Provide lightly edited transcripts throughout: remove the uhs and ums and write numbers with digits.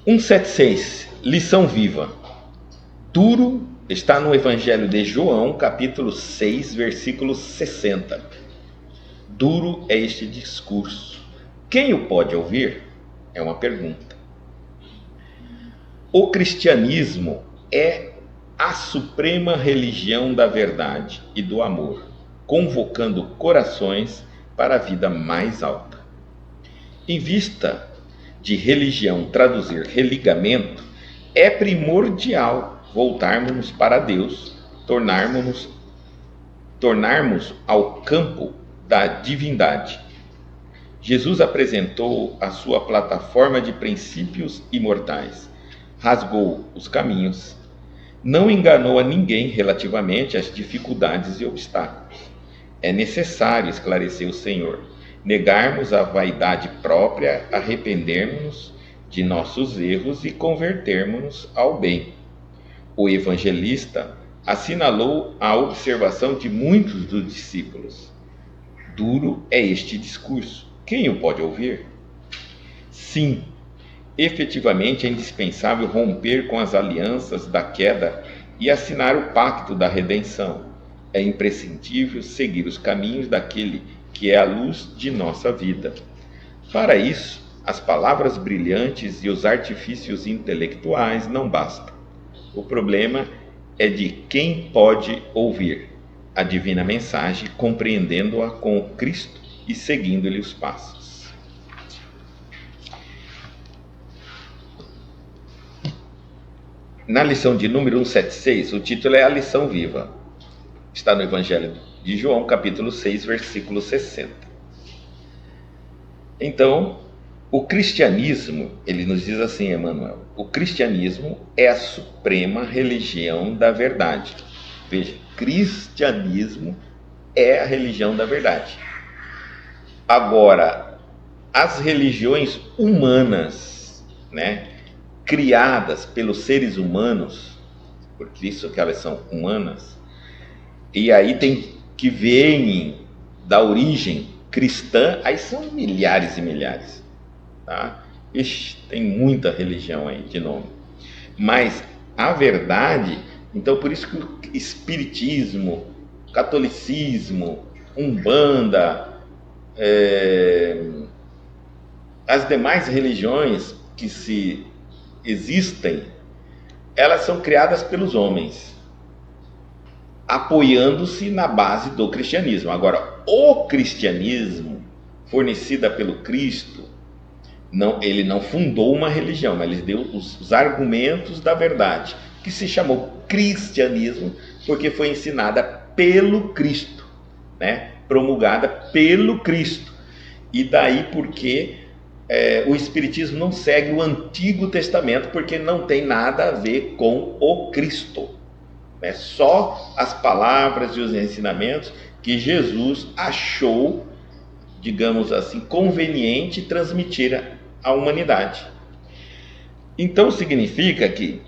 176, lição viva. Duro está no Evangelho de João, capítulo 6, versículo 60. Duro é este discurso. Quem o pode ouvir? É uma pergunta. O cristianismo é a suprema religião da verdade e do amor, convocando corações para a vida mais alta. Em vista de religião traduzir religamento, é primordial voltarmos para Deus, tornarmos ao campo da divindade. Jesus apresentou a sua plataforma de princípios imortais, rasgou os caminhos, não enganou a ninguém relativamente às dificuldades e obstáculos. É necessário esclarecer o Senhor, negarmos a vaidade própria, arrependermos-nos de nossos erros e convertermos-nos ao bem. O evangelista assinalou a observação de muitos dos discípulos. Duro é este discurso. Quem o pode ouvir? Sim, efetivamente é indispensável romper com as alianças da queda e assinar o pacto da redenção. É imprescindível seguir os caminhos daquele que é a luz de nossa vida. Para isso, as palavras brilhantes e os artifícios intelectuais não bastam. O problema é de quem pode ouvir a divina mensagem, compreendendo-a com Cristo e seguindo-lhe os passos. Na lição de número 176, o título é A Lição Viva. Está no Evangelho de João, capítulo 6, versículo 60. Então, o cristianismo, ele nos diz assim, Emmanuel, o cristianismo é a suprema religião da verdade. Veja, cristianismo é a religião da verdade. Agora, as religiões humanas, criadas pelos seres humanos, por isso que elas são humanas, e aí tem que vêm da origem cristã, aí são milhares e milhares, tá? Ixi, tem muita religião aí de nome. Mas a verdade, então por isso que o espiritismo, catolicismo, umbanda, as demais religiões que se existem, elas são criadas pelos homens, apoiando-se na base do cristianismo. Agora, o cristianismo, fornecida pelo Cristo, ele não fundou uma religião, mas ele deu os argumentos da verdade, que se chamou cristianismo, porque foi ensinada pelo Cristo, promulgada pelo Cristo. E daí porque o Espiritismo não segue o Antigo Testamento, porque não tem nada a ver com o Cristo. Só as palavras e os ensinamentos que Jesus achou, digamos assim, conveniente transmitir à humanidade. Então significa que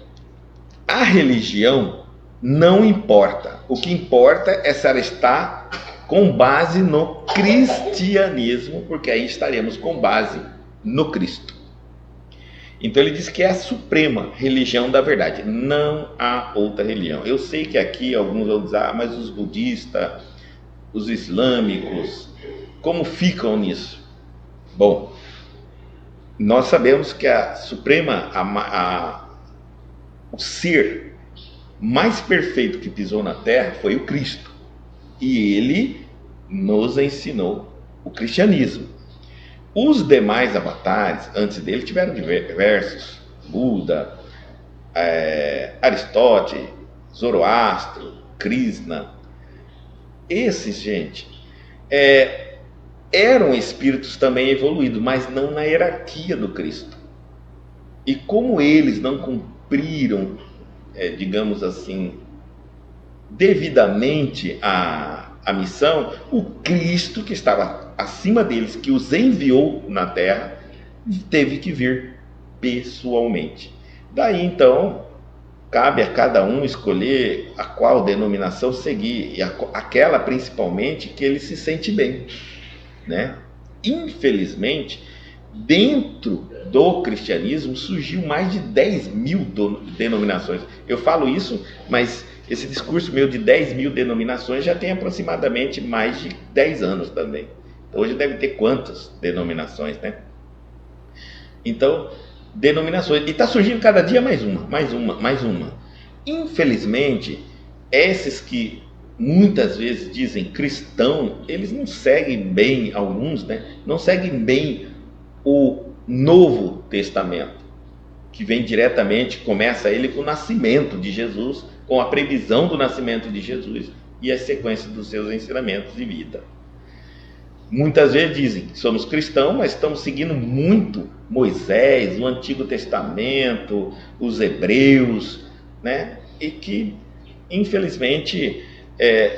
a religião não importa. O que importa é se ela está com base no cristianismo, porque aí estaremos com base no Cristo. Então ele diz que é a suprema religião da verdade. Não há outra religião. Eu sei que aqui alguns vão dizer, mas os budistas, os islâmicos, como ficam nisso? Bom, nós sabemos que a suprema, o ser mais perfeito que pisou na Terra foi o Cristo. E ele nos ensinou o cristianismo. Os demais avatares, antes dele, tiveram diversos. Buda, Aristóteles, Zoroastro, Krishna. Esses, gente, eram espíritos também evoluídos, mas não na hierarquia do Cristo. E como eles não cumpriram, digamos assim, devidamente a missão, o Cristo que estava acima deles, que os enviou na Terra, teve que vir pessoalmente. Daí então cabe a cada um escolher a qual denominação seguir, e aquela principalmente que ele se sente bem, Infelizmente, dentro do cristianismo surgiu mais de 10 mil denominações. Eu falo isso, mas esse discurso meu de 10 mil denominações já tem aproximadamente mais de 10 anos também. Então, hoje deve ter quantas denominações, né? Então, denominações. E está surgindo cada dia mais uma, mais uma, mais uma. Infelizmente, esses que muitas vezes dizem cristão, eles não seguem bem, alguns, né? Não seguem bem o Novo Testamento, que vem diretamente, começa ele com o nascimento de Jesus, com a previsão do nascimento de Jesus e a sequência dos seus ensinamentos de vida. Muitas vezes dizem que somos cristãos, mas estamos seguindo muito Moisés, o Antigo Testamento, os Hebreus, né? E que, infelizmente,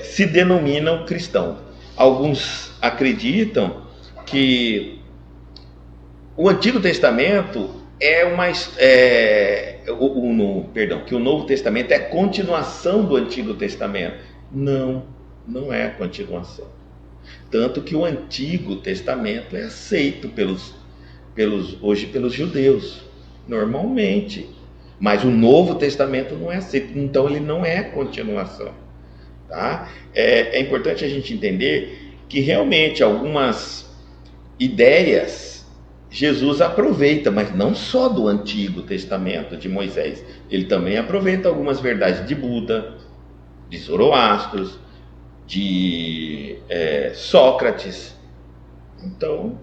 se denominam cristãos. Alguns acreditam que o Antigo Testamento que o Novo Testamento é a continuação do Antigo Testamento. Não, não é a continuação. Tanto que o Antigo Testamento é aceito hoje pelos judeus, normalmente. Mas o Novo Testamento não é aceito, então ele não é a continuação. Tá? É importante a gente entender que realmente algumas ideias Jesus aproveita, mas não só do Antigo Testamento de Moisés. Ele também aproveita algumas verdades de Buda, de Zoroastro, de Sócrates. Então,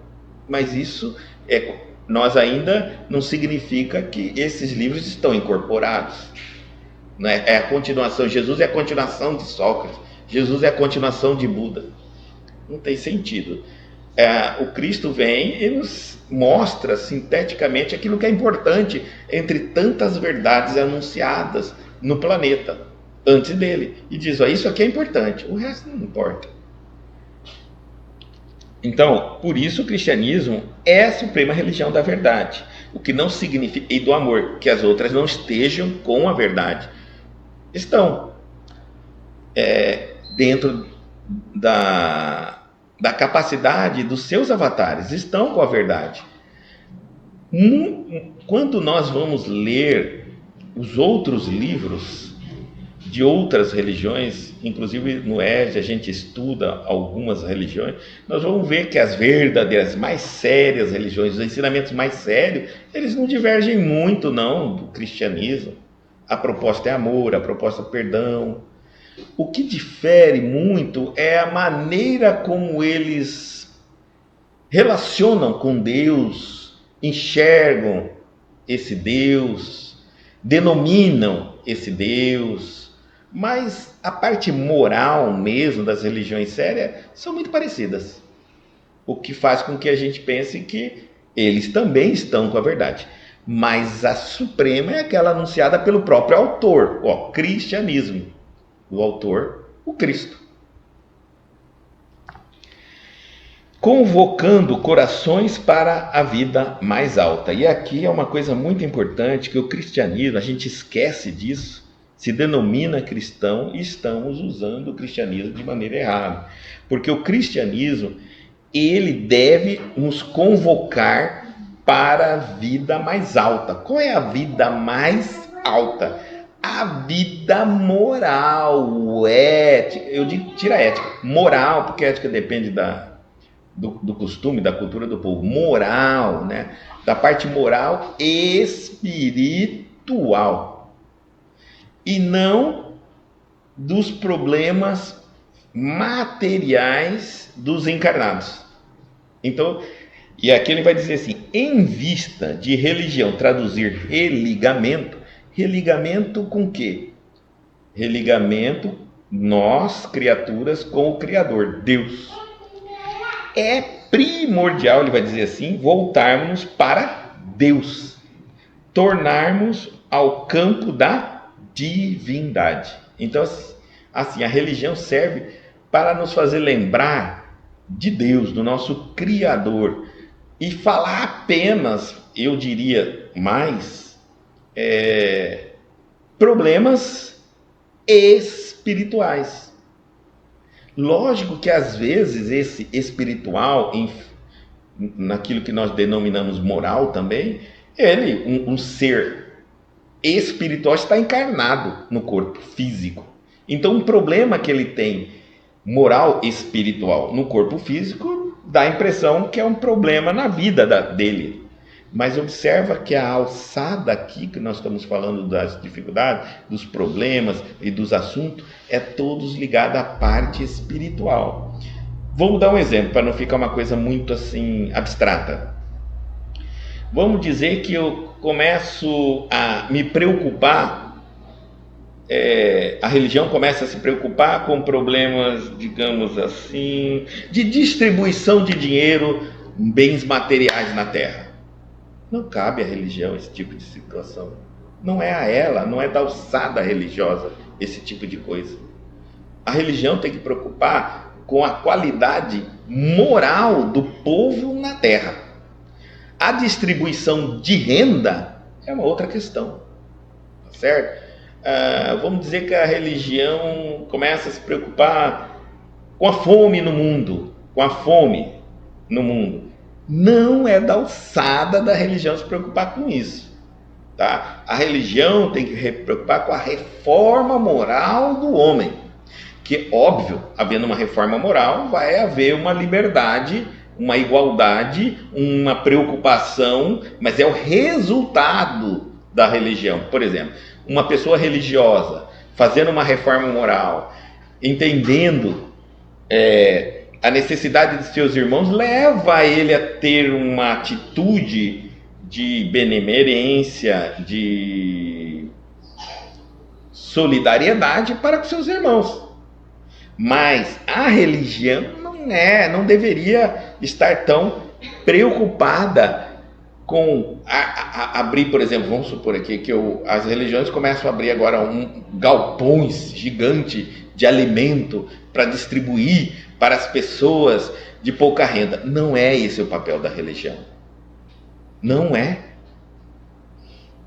mas isso nós ainda não significa que esses livros estão incorporados, né? É a continuação. Jesus é a continuação de Sócrates. Jesus é a continuação de Buda. Não tem sentido. O Cristo vem e nos mostra sinteticamente aquilo que é importante entre tantas verdades anunciadas no planeta antes dele, e diz: isso aqui é importante, o resto não importa. Então, por isso o cristianismo é a suprema religião da verdade, o que não significa, e do amor, que as outras não estejam com a verdade. Estão dentro da capacidade dos seus avatares, estão com a verdade. Quando nós vamos ler os outros livros de outras religiões, inclusive no ERJ a gente estuda algumas religiões, nós vamos ver que as verdadeiras, mais sérias religiões, os ensinamentos mais sérios, eles não divergem muito não do cristianismo. A proposta é amor, a proposta é perdão. O que difere muito é a maneira como eles relacionam com Deus, enxergam esse Deus, denominam esse Deus. Mas a parte moral mesmo das religiões sérias são muito parecidas. O que faz com que a gente pense que eles também estão com a verdade. Mas a suprema é aquela anunciada pelo próprio autor, cristianismo. O autor, o Cristo. Convocando corações para a vida mais alta. E aqui é uma coisa muito importante, que o cristianismo, a gente esquece disso, se denomina cristão e estamos usando o cristianismo de maneira errada. Porque o cristianismo, ele deve nos convocar para a vida mais alta. Qual é a vida mais alta? A vida moral, ética. Eu digo, tira a ética. Moral, porque a ética depende do costume, da cultura do povo. Moral, né? Da parte moral espiritual. E não dos problemas materiais dos encarnados. Então, e aqui ele vai dizer assim: em vista de religião traduzir religamento, religamento com o quê? Religamento, nós, criaturas, com o Criador, Deus. É primordial, ele vai dizer assim, voltarmos para Deus, tornarmos ao campo da divindade. Então, assim, a religião serve para nos fazer lembrar de Deus, do nosso Criador, e falar apenas, eu diria mais, problemas espirituais. Lógico que às vezes esse espiritual naquilo que nós denominamos moral também, ele, um ser espiritual, está encarnado no corpo físico. Então, um problema que ele tem moral espiritual no corpo físico dá a impressão que é um problema na vida dele. Mas observa que a alçada aqui, que nós estamos falando das dificuldades, dos problemas e dos assuntos, é todos ligados à parte espiritual. Vamos dar um exemplo, para não ficar uma coisa muito assim abstrata. Vamos dizer que eu começo a me preocupar, a religião começa a se preocupar com problemas, digamos assim, de distribuição de dinheiro, bens materiais na terra. Não cabe à religião esse tipo de situação. Não é a ela, não é da alçada religiosa esse tipo de coisa. A religião tem que preocupar com a qualidade moral do povo na terra. A distribuição de renda é uma outra questão, tá certo? Vamos dizer que a religião começa a se preocupar com a fome no mundo, Não é da alçada da religião se preocupar com isso, tá? A religião tem que se preocupar com a reforma moral do homem, que, óbvio, havendo uma reforma moral, vai haver uma liberdade, uma igualdade, uma preocupação, mas é o resultado da religião. Por exemplo, uma pessoa religiosa fazendo uma reforma moral, entendendo a necessidade de seus irmãos, leva ele a ter uma atitude de benemerência, de solidariedade para com seus irmãos. Mas a religião não deveria estar tão preocupada com abrir, por exemplo, vamos supor aqui que as religiões começam a abrir agora galpões gigantes de alimento para distribuir para as pessoas de pouca renda. Não é esse o papel da religião. Não é.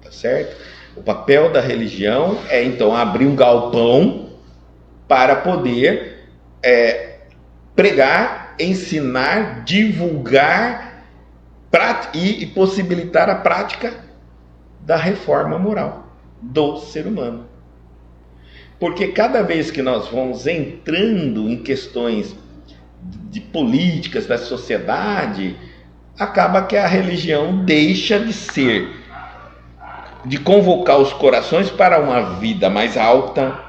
Tá certo? O papel da religião é, então, abrir um galpão para poder pregar, ensinar, divulgar e possibilitar a prática da reforma moral do ser humano. Porque cada vez que nós vamos entrando em questões de políticas da sociedade, acaba que a religião deixa de convocar os corações para uma vida mais alta,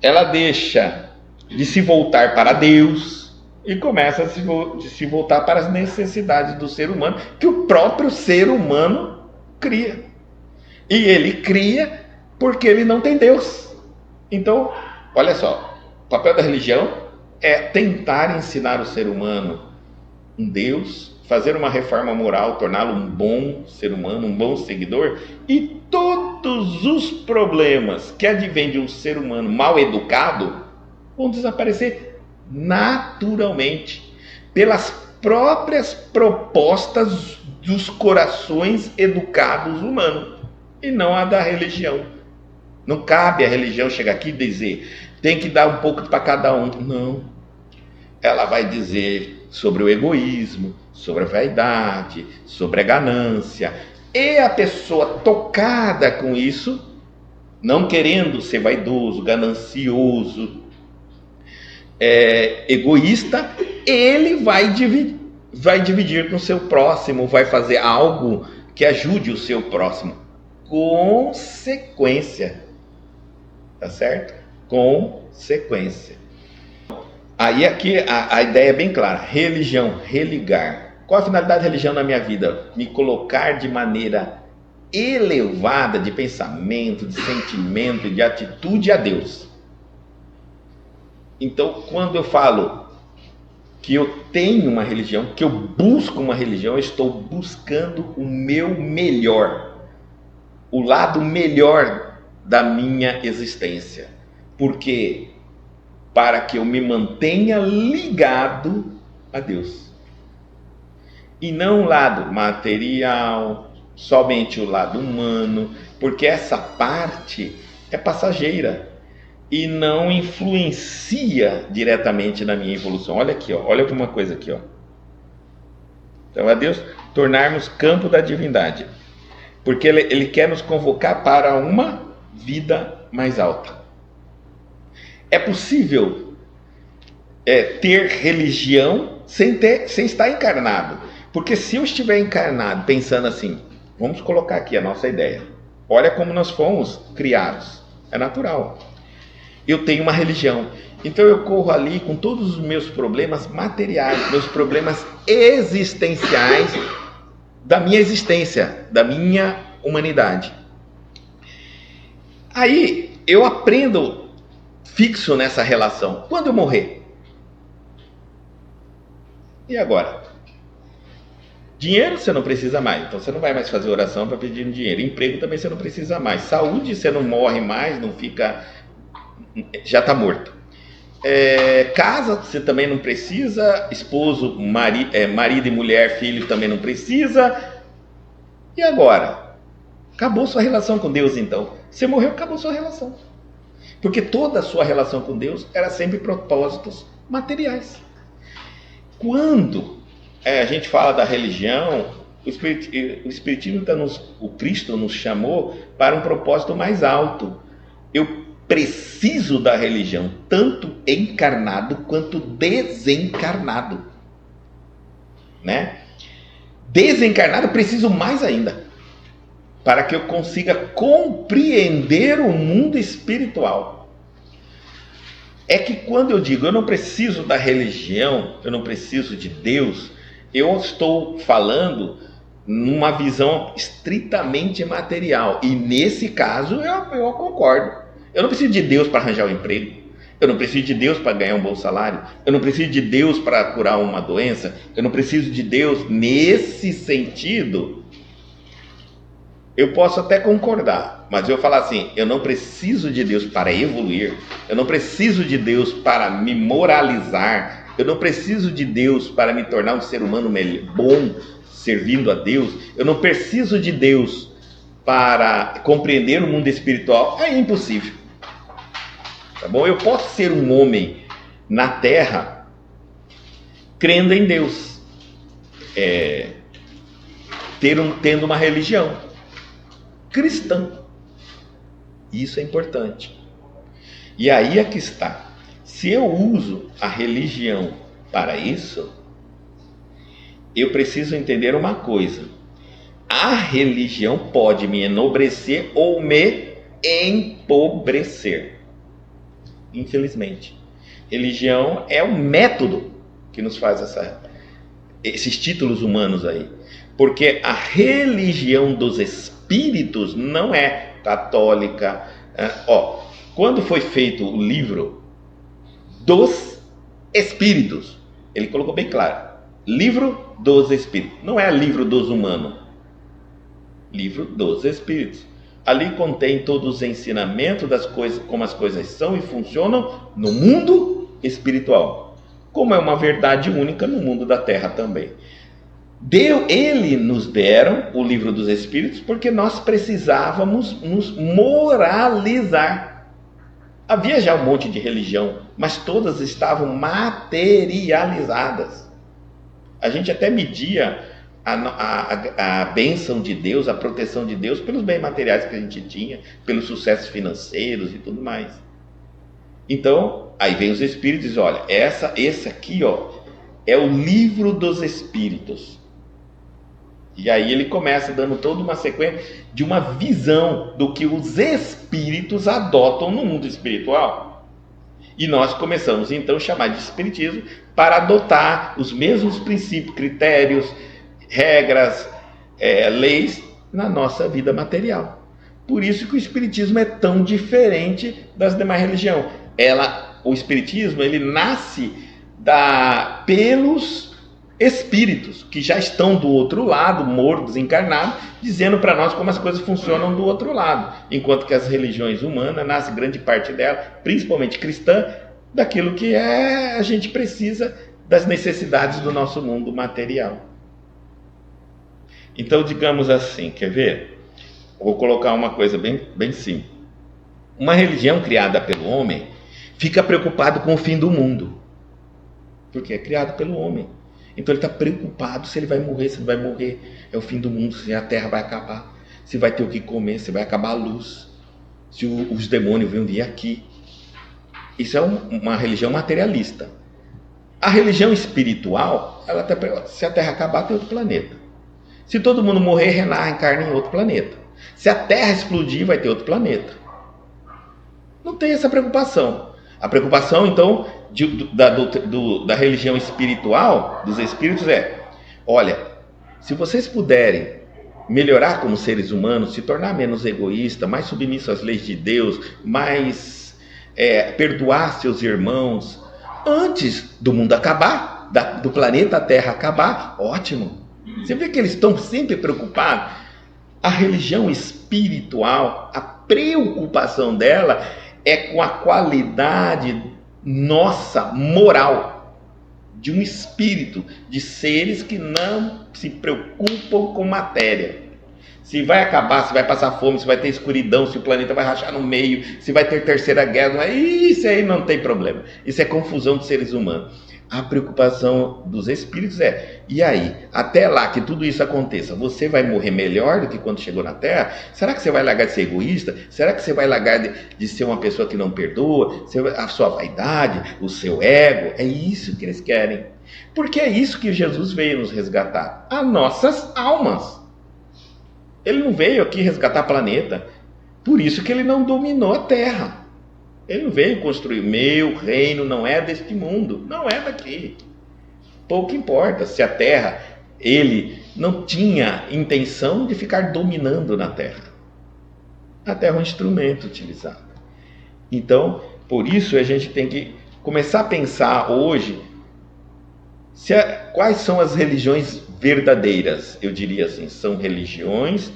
ela deixa de se voltar para Deus e começa a se voltar para as necessidades do ser humano, que o próprio ser humano cria. E ele cria porque ele não tem Deus. Então, olha só, o papel da religião é tentar ensinar o ser humano um Deus, fazer uma reforma moral, torná-lo um bom ser humano, um bom seguidor, e todos os problemas que advêm de um ser humano mal educado vão desaparecer naturalmente, pelas próprias propostas dos corações educados humanos, e não a da religião. Não cabe a religião chegar aqui e dizer, tem que dar um pouco para cada um. Não. Ela vai dizer sobre o egoísmo, sobre a vaidade, sobre a ganância. E a pessoa tocada com isso, não querendo ser vaidoso, ganancioso, egoísta, ele vai dividir com o seu próximo, vai fazer algo que ajude o seu próximo. Consequência. Tá certo? Consequência. Aí aqui a ideia é bem clara. Religião, religar. Qual a finalidade da religião na minha vida? Me colocar de maneira elevada de pensamento, de sentimento e de atitude a Deus. Então, quando eu falo que eu tenho uma religião, que eu busco uma religião, eu estou buscando o meu melhor, o lado melhor da minha existência. Porque para que eu me mantenha ligado a Deus. E não o lado material, somente o lado humano, porque essa parte é passageira e não influencia diretamente na minha evolução. Olha aqui, ó, olha uma coisa aqui, ó. Então, a Deus tornarmos campo da divindade. Porque ele quer nos convocar para uma vida mais alta. É possível ter religião sem estar encarnado. Porque se eu estiver encarnado pensando assim, vamos colocar aqui a nossa ideia. Olha como nós fomos criados. É natural. Eu tenho uma religião. Então eu corro ali com todos os meus problemas materiais, meus problemas existenciais da minha existência, da minha humanidade. Aí eu aprendo fixo nessa relação. Quando eu morrer? E agora? Dinheiro você não precisa mais, então você não vai mais fazer oração para pedir dinheiro. Emprego também você não precisa mais. Saúde você não morre mais, não fica, já está morto. Casa você também não precisa, esposo, marido e mulher, filho também não precisa. E agora? Acabou sua relação com Deus então. Você morreu, acabou sua relação. Porque toda a sua relação com Deus era sempre propósitos materiais. Quando a gente fala da religião, o Espiritismo o Cristo nos chamou para um propósito mais alto. Eu preciso da religião, tanto encarnado quanto desencarnado. Né? Desencarnado, preciso mais ainda, para que eu consiga compreender o mundo espiritual. É que quando eu digo eu não preciso da religião, eu não preciso de Deus, eu estou falando numa visão estritamente material. E nesse caso eu concordo. Eu não preciso de Deus para arranjar um emprego. Eu não preciso de Deus para ganhar um bom salário. Eu não preciso de Deus para curar uma doença. Eu não preciso de Deus nesse sentido. Eu posso até concordar, mas eu falar assim, eu não preciso de Deus para evoluir. Eu não preciso de Deus para me moralizar. Eu não preciso de Deus para me tornar um ser humano bom, servindo a Deus. Eu não preciso de Deus para compreender o mundo espiritual. É impossível. Tá bom? Eu posso ser um homem na terra crendo em Deus, tendo uma religião cristã. Isso é importante. E aí é que está. Se eu uso a religião para isso, eu preciso entender uma coisa. A religião pode me enobrecer ou me empobrecer. Infelizmente. Religião é o método que nos faz esses títulos humanos aí. Porque a religião dos espíritos não é católica. Quando foi feito o livro dos espíritos, ele colocou bem claro. Livro dos espíritos. Não é livro dos humanos. Livro dos espíritos. Ali contém todos os ensinamentos das coisas, como as coisas são e funcionam no mundo espiritual. Como é uma verdade única no mundo da terra também. Ele nos deram o livro dos espíritos porque nós precisávamos nos moralizar. Havia já um monte de religião, mas todas estavam materializadas. A gente até media a bênção de Deus, a proteção de Deus pelos bens materiais que a gente tinha, pelos sucessos financeiros e tudo mais. Então, aí vem os espíritos e dizem, olha, esse aqui é o livro dos espíritos. E aí ele começa dando toda uma sequência de uma visão do que os espíritos adotam no mundo espiritual. E nós começamos então a chamar de espiritismo para adotar os mesmos princípios, critérios, regras, leis na nossa vida material. Por isso que o espiritismo é tão diferente das demais religiões. O espiritismo ele nasce pelos espíritos que já estão do outro lado, mortos, encarnados, dizendo para nós como as coisas funcionam do outro lado. Enquanto que as religiões humanas, nasce grande parte dela, principalmente cristã, daquilo que a gente precisa, das necessidades do nosso mundo material. Então, digamos assim, quer ver? Vou colocar uma coisa bem simples. Uma religião criada pelo homem fica preocupado com o fim do mundo, porque é criado pelo homem. Então ele está preocupado se ele vai morrer, se não vai morrer, é o fim do mundo, se a terra vai acabar, se vai ter o que comer, se vai acabar a luz, se os demônios vão vir aqui. Isso é uma religião materialista. A religião espiritual, ela tá, se a terra acabar, tem outro planeta. Se todo mundo morrer, reencarna em outro planeta. Se a terra explodir, vai ter outro planeta. Não tem essa preocupação. A preocupação, então, da religião espiritual, dos espíritos, é: olha, se vocês puderem melhorar como seres humanos, se tornar menos egoísta, mais submisso às leis de Deus, mais perdoar seus irmãos, antes do mundo acabar, do planeta Terra acabar, ótimo. Você vê que eles estão sempre preocupados. A religião espiritual, a preocupação dela é com a qualidade nossa, moral, de um espírito, de seres que não se preocupam com matéria. Se vai acabar, se vai passar fome, se vai ter escuridão, se o planeta vai rachar no meio, se vai ter terceira guerra, isso aí não tem problema. Isso é confusão de seres humanos. A preocupação dos espíritos é: e aí, até lá que tudo isso aconteça, você vai morrer melhor do que quando chegou na Terra? Será que você vai largar de ser egoísta? Será que você vai largar de ser uma pessoa que não perdoa? A sua vaidade, o seu ego? É isso que eles querem. Porque é isso que Jesus veio nos resgatar, as nossas almas. Ele não veio aqui resgatar planeta. Por isso que ele não dominou a Terra. Ele não veio construir: meu reino não é deste mundo, não é daqui. Pouco importa se a Terra, ele não tinha intenção de ficar dominando na Terra. A Terra é um instrumento utilizado. Então, por isso a gente tem que começar a pensar hoje quais são as religiões verdadeiras. Eu diria assim, são religiões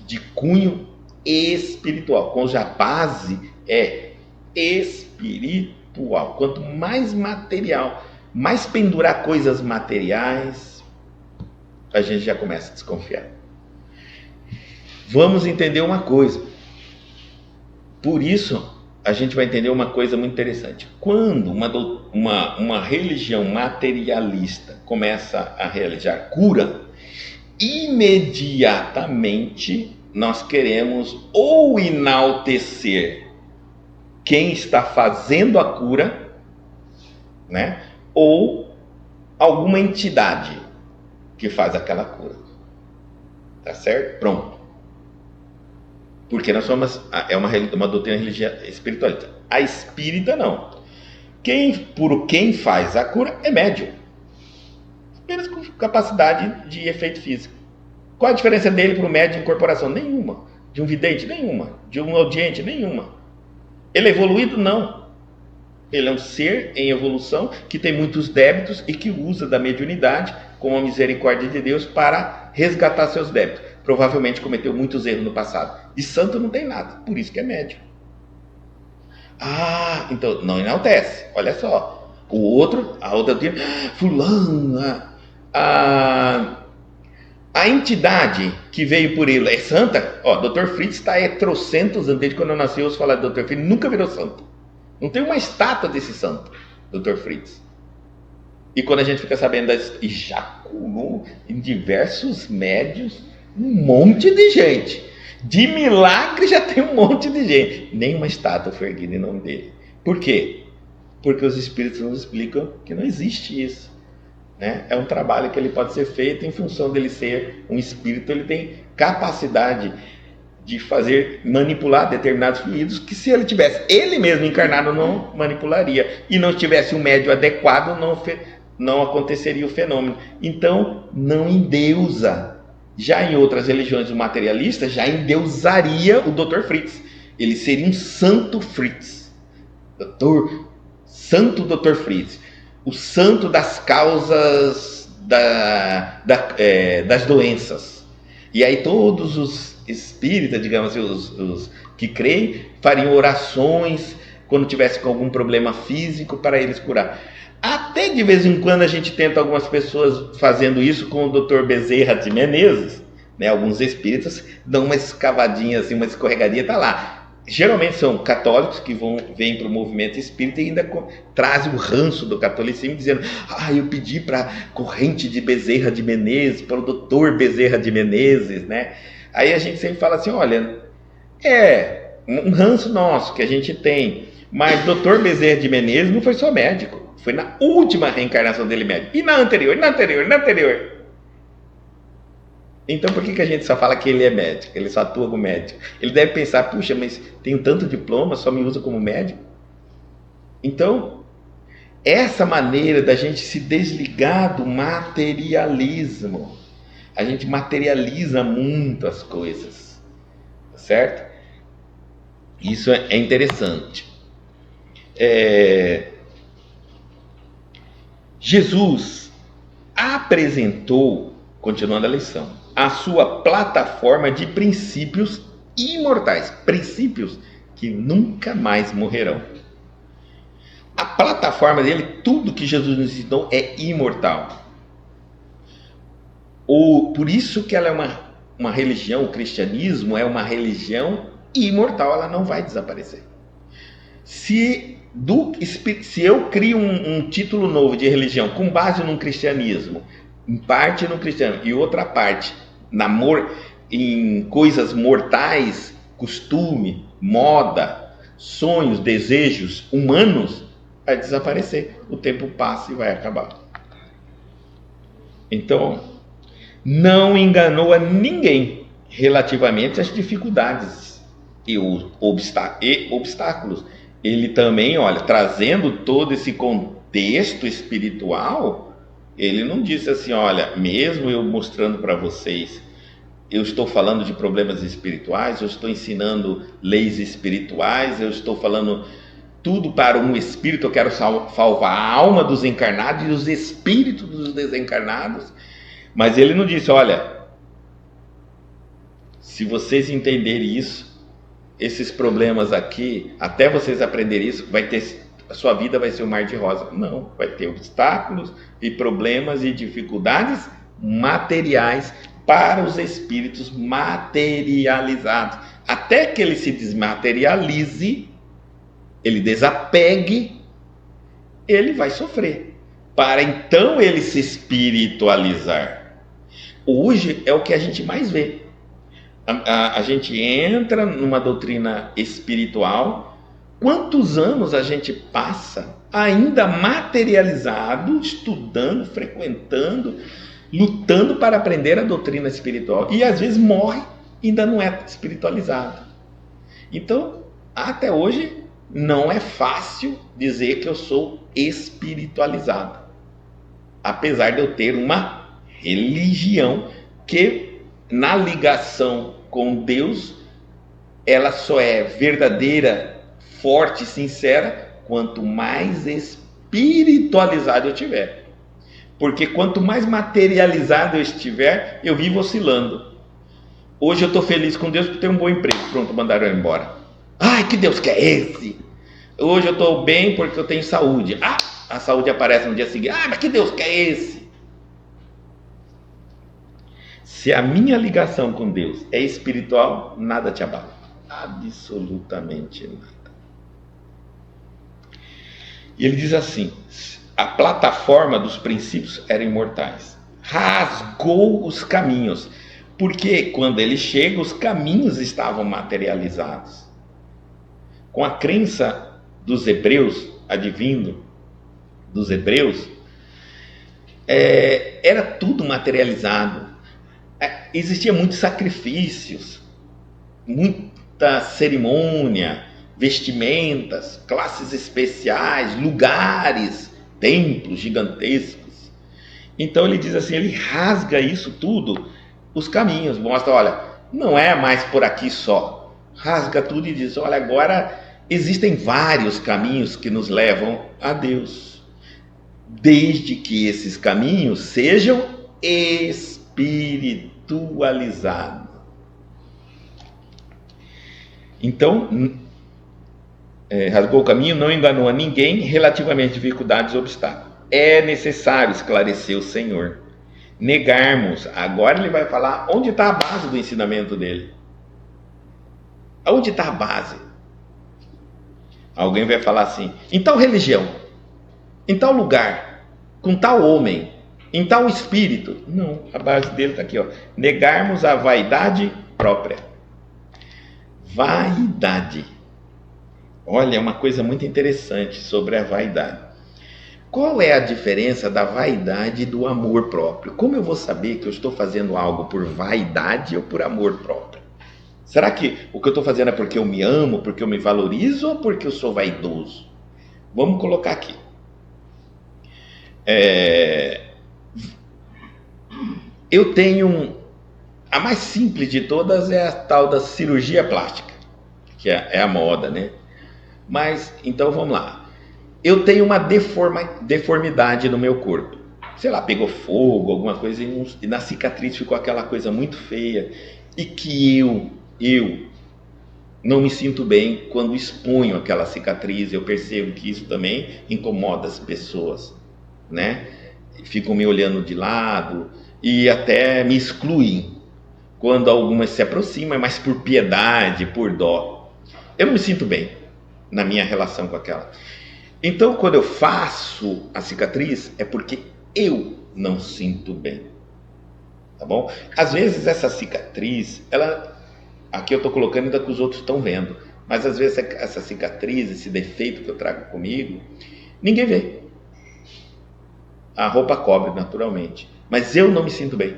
de cunho espiritual, cuja base é espiritual. Quanto mais material, mais pendurar coisas materiais, a gente já começa a desconfiar. Vamos entender uma coisa. Por isso, a gente vai entender uma coisa muito interessante. Quando uma religião materialista começa a realizar cura, imediatamente nós queremos ou enaltecer quem está fazendo a cura, né? Ou alguma entidade que faz aquela cura. Tá certo? Pronto. Porque nós somos, é uma doutrina religiosa espiritualista. A espírita não. Quem faz a cura é médium. Apenas com capacidade de efeito físico. Qual a diferença dele para o médium de incorporação? Nenhuma. De um vidente? Nenhuma. De um audiente? Nenhuma. Ele é evoluído? Não. Ele é um ser em evolução que tem muitos débitos e que usa da mediunidade com a misericórdia de Deus para resgatar seus débitos. Provavelmente cometeu muitos erros no passado. De santo não tem nada, por isso que é médium. Então não enaltece. Olha só. A outra dia, fulano, a entidade que veio por ele é santa? Dr. Fritz está aí trocentos anos, desde quando eu nasci, eu ouço falar de Dr. Fritz, nunca virou santo. Não tem uma estátua desse santo, Dr. Fritz. E quando a gente fica sabendo e já curou em diversos médios, um monte de gente. De milagre já tem um monte de gente. Nenhuma estátua foi erguida em nome dele. Por quê? Porque os espíritos nos explicam que não existe isso. Né? É um trabalho que ele pode ser feito em função dele ser um espírito. Ele tem capacidade de manipular determinados fluidos que, se ele tivesse ele mesmo encarnado, não manipularia. E não tivesse um médio adequado, não aconteceria o fenômeno. Então, não endeusa. Já em outras religiões materialistas, já endeusaria o Dr. Fritz. Ele seria um santo Fritz. Santo Dr. Fritz. O santo das causas das doenças. E aí todos os espíritas, digamos assim, os que creem, fariam orações quando tivesse com algum problema físico para eles curar. Até de vez em quando a gente tenta algumas pessoas fazendo isso com o Dr. Bezerra de Menezes, né? Alguns espíritas dão uma escavadinha assim, uma escorregadinha, tá lá. geralmente são católicos que vêm para o movimento espírita e ainda trazem o ranço do catolicismo, dizendo: eu pedi para a corrente de Bezerra de Menezes, para o doutor Bezerra de Menezes, né? Aí a gente sempre fala assim: olha, um ranço nosso que a gente tem, mas doutor Bezerra de Menezes não foi só médico, foi na última reencarnação dele médico, e na anterior, na anterior. Então por que a gente só fala que ele é médico? Ele só atua como médico. Ele deve pensar: puxa, mas tenho tanto diploma, só me usa como médico? Então, essa maneira da gente se desligar do materialismo, a gente materializa muito as coisas, certo? Isso é interessante. Jesus apresentou, continuando a lição, a sua plataforma de princípios imortais, princípios que nunca mais morrerão. A plataforma dele, tudo que Jesus nos ensinou é imortal. Por isso que ela é uma religião, o cristianismo é uma religião imortal, ela não vai desaparecer. Se eu crio um título novo de religião com base no cristianismo, em parte no cristianismo e outra parte em coisas mortais, costume, moda, sonhos, desejos humanos, vai desaparecer. O tempo passa e vai acabar. Então, não enganou a ninguém relativamente às dificuldades e obstáculos. Ele também, trazendo todo esse contexto espiritual, ele não disse assim: olha, mesmo eu mostrando para vocês, eu estou falando de problemas espirituais, eu estou ensinando leis espirituais, eu estou falando tudo para um espírito, eu quero salvar a alma dos encarnados e os espíritos dos desencarnados. Mas ele não disse: olha, se vocês entenderem isso, esses problemas aqui, até vocês aprenderem isso, a sua vida vai ser um mar de rosa. Não, vai ter obstáculos e problemas e dificuldades materiais para os espíritos materializados. Até que ele se desmaterialize, ele desapegue, ele vai sofrer, para então ele se espiritualizar. Hoje é o que a gente mais vê. A gente entra numa doutrina espiritual, quantos anos a gente passa ainda materializado, estudando, frequentando, lutando para aprender a doutrina espiritual, e às vezes morre e ainda não é espiritualizado. Então, até hoje, não é fácil dizer que eu sou espiritualizado, apesar de eu ter uma religião que, na ligação com Deus, ela só é verdadeira, forte, sincera, quanto mais espiritualizado eu tiver. Porque quanto mais materializado eu estiver, eu vivo oscilando. Hoje eu estou feliz com Deus porque tenho um bom emprego. Pronto, mandaram eu embora. Ai, que Deus que é esse? Hoje eu estou bem porque eu tenho saúde. A saúde aparece no dia seguinte. Mas que Deus que é esse? Se a minha ligação com Deus é espiritual, nada te abala. Absolutamente nada. E ele diz assim: a plataforma dos princípios era imortais. Rasgou os caminhos. Porque quando ele chega, os caminhos estavam materializados. Com a crença dos hebreus, advindo dos hebreus, era tudo materializado. Existia muitos sacrifícios, muita cerimônia, vestimentas, classes especiais, lugares, templos gigantescos. Então ele diz assim, ele rasga isso tudo, os caminhos, mostra, olha, não é mais por aqui só. Rasga tudo e diz, olha, agora existem vários caminhos que nos levam a Deus, desde que esses caminhos sejam espiritualizados. Então, rasgou o caminho, não enganou a ninguém relativamente a dificuldades e obstáculos. É necessário esclarecer o Senhor, negarmos. Agora ele vai falar onde está a base do ensinamento dele. Onde está a base? Alguém vai falar assim, em tal religião, em tal lugar, com tal homem, em tal espírito. Não, a base dele está aqui, ó. Negarmos a vaidade própria. Vaidade. Olha, é uma coisa muito interessante sobre a vaidade. Qual é a diferença da vaidade e do amor próprio? Como eu vou saber que eu estou fazendo algo por vaidade ou por amor próprio? Será que o que eu estou fazendo é porque eu me amo, porque eu me valorizo ou porque eu sou vaidoso? Vamos colocar aqui. Eu tenho a mais simples de todas é a tal da cirurgia plástica, que é a moda, né? Mas, então vamos lá. Eu tenho uma deformidade no meu corpo. Sei lá, pegou fogo, alguma coisa, e na cicatriz ficou aquela coisa muito feia. E que eu não me sinto bem quando exponho aquela cicatriz. Eu percebo que isso também incomoda as pessoas, né? Ficam me olhando de lado e até me excluem quando algumas se aproximam, mas por piedade, por dó. Eu não me sinto bem na minha relação com aquela. Então, quando eu faço a cicatriz, é porque eu não sinto bem. Tá bom? Às vezes essa cicatriz, aqui eu estou colocando ainda que os outros estão vendo, mas às vezes essa cicatriz, esse defeito que eu trago comigo, ninguém vê. A roupa cobre naturalmente, mas eu não me sinto bem.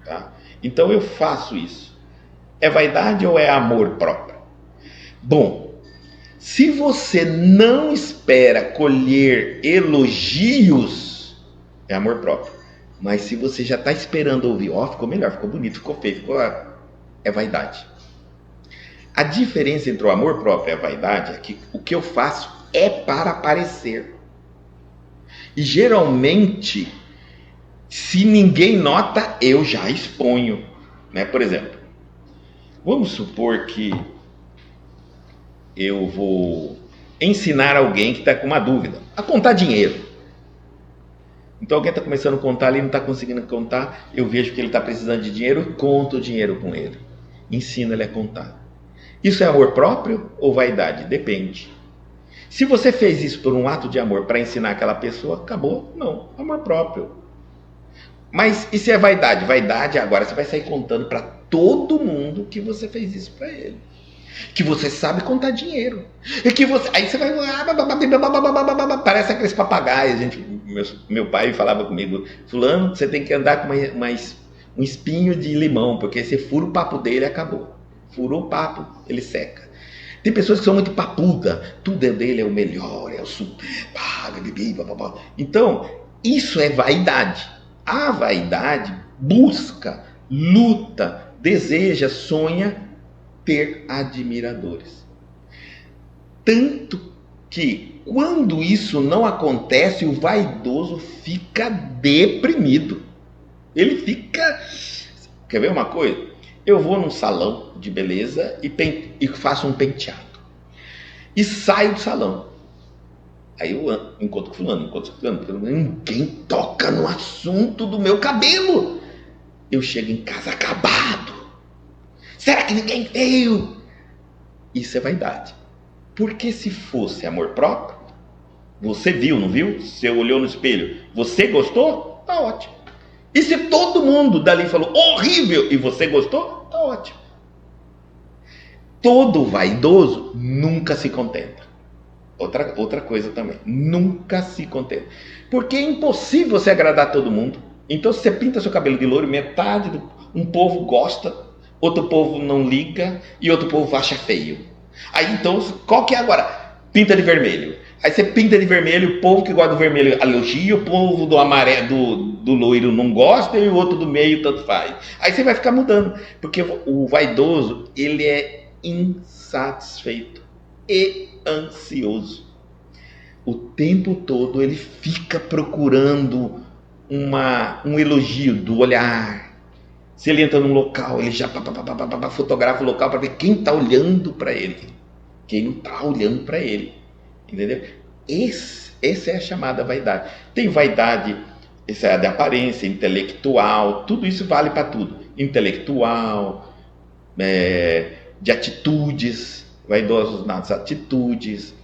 Tá? Então eu faço isso. É vaidade ou é amor próprio? Bom, se você não espera colher elogios, é amor próprio. Mas se você já está esperando ouvir, ficou melhor, ficou bonito, ficou feio, é vaidade. A diferença entre o amor próprio e a vaidade é que o que eu faço é para aparecer. E geralmente, se ninguém nota, eu já exponho. Né? Por exemplo, vamos supor que eu vou ensinar alguém que está com uma dúvida a contar dinheiro. Então alguém está começando a contar, ele não está conseguindo contar, eu vejo que ele está precisando de dinheiro, eu conto o dinheiro com ele. Ensino ele a contar. Isso é amor próprio ou vaidade? Depende. Se você fez isso por um ato de amor para ensinar aquela pessoa, acabou. Não, amor próprio. Mas e se é vaidade? Vaidade, agora você vai sair contando para todo mundo que você fez isso para ele. Que você sabe contar dinheiro. E que você. Aí você vai. Parece aqueles papagaios. Meu pai falava comigo: Fulano, você tem que andar com um espinho de limão, porque você fura o papo dele e acabou. Furou o papo, ele seca. Tem pessoas que são muito papuda, tudo dele é o melhor, é o super. Então, isso é vaidade. A vaidade busca, luta, deseja, sonha ter admiradores. Tanto que quando isso não acontece, o vaidoso fica deprimido. Ele fica... Quer ver uma coisa? Eu vou num salão de beleza e faço um penteado. E saio do salão. Aí eu encontro fulano, ninguém toca no assunto do meu cabelo. Eu chego em casa acabado. Será que ninguém veio? Isso é vaidade. Porque se fosse amor próprio, você viu, não viu? Você olhou no espelho, você gostou? Tá ótimo. E se todo mundo dali falou horrível e você gostou? Tá ótimo. Todo vaidoso nunca se contenta. Outra coisa também, nunca se contenta. Porque é impossível você agradar todo mundo. Então se você pinta seu cabelo de loiro, metade um povo gosta, outro povo não liga e outro povo acha feio. Aí então, qual que é agora? Pinta de vermelho. Aí você pinta de vermelho, o povo que gosta do vermelho elogia, o povo do amarelo, do loiro não gosta e o outro do meio tanto faz. Aí você vai ficar mudando, porque o vaidoso, ele é insatisfeito e ansioso. O tempo todo ele fica procurando um elogio do olhar. Se ele entra num local, ele já fotografa o local para ver quem está olhando para ele, quem não está olhando para ele. Entendeu? Essa é a chamada vaidade. Tem vaidade, essa é a de aparência, intelectual, tudo isso vale para tudo. Intelectual, de atitudes, vaidosos nas atitudes.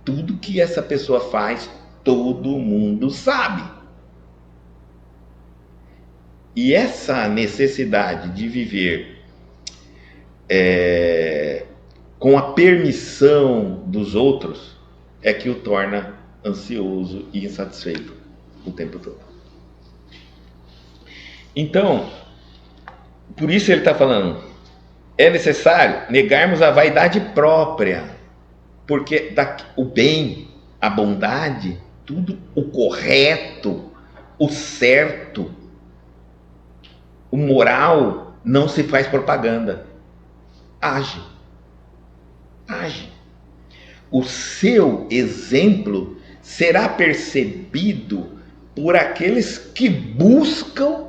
Tudo que essa pessoa faz, todo mundo sabe. E essa necessidade de viver com a permissão dos outros é que o torna ansioso e insatisfeito o tempo todo. Então, por isso ele está falando, é necessário negarmos a vaidade própria, porque o bem, a bondade, tudo o correto, o certo, o moral, não se faz propaganda. Age. O seu exemplo será percebido por aqueles que buscam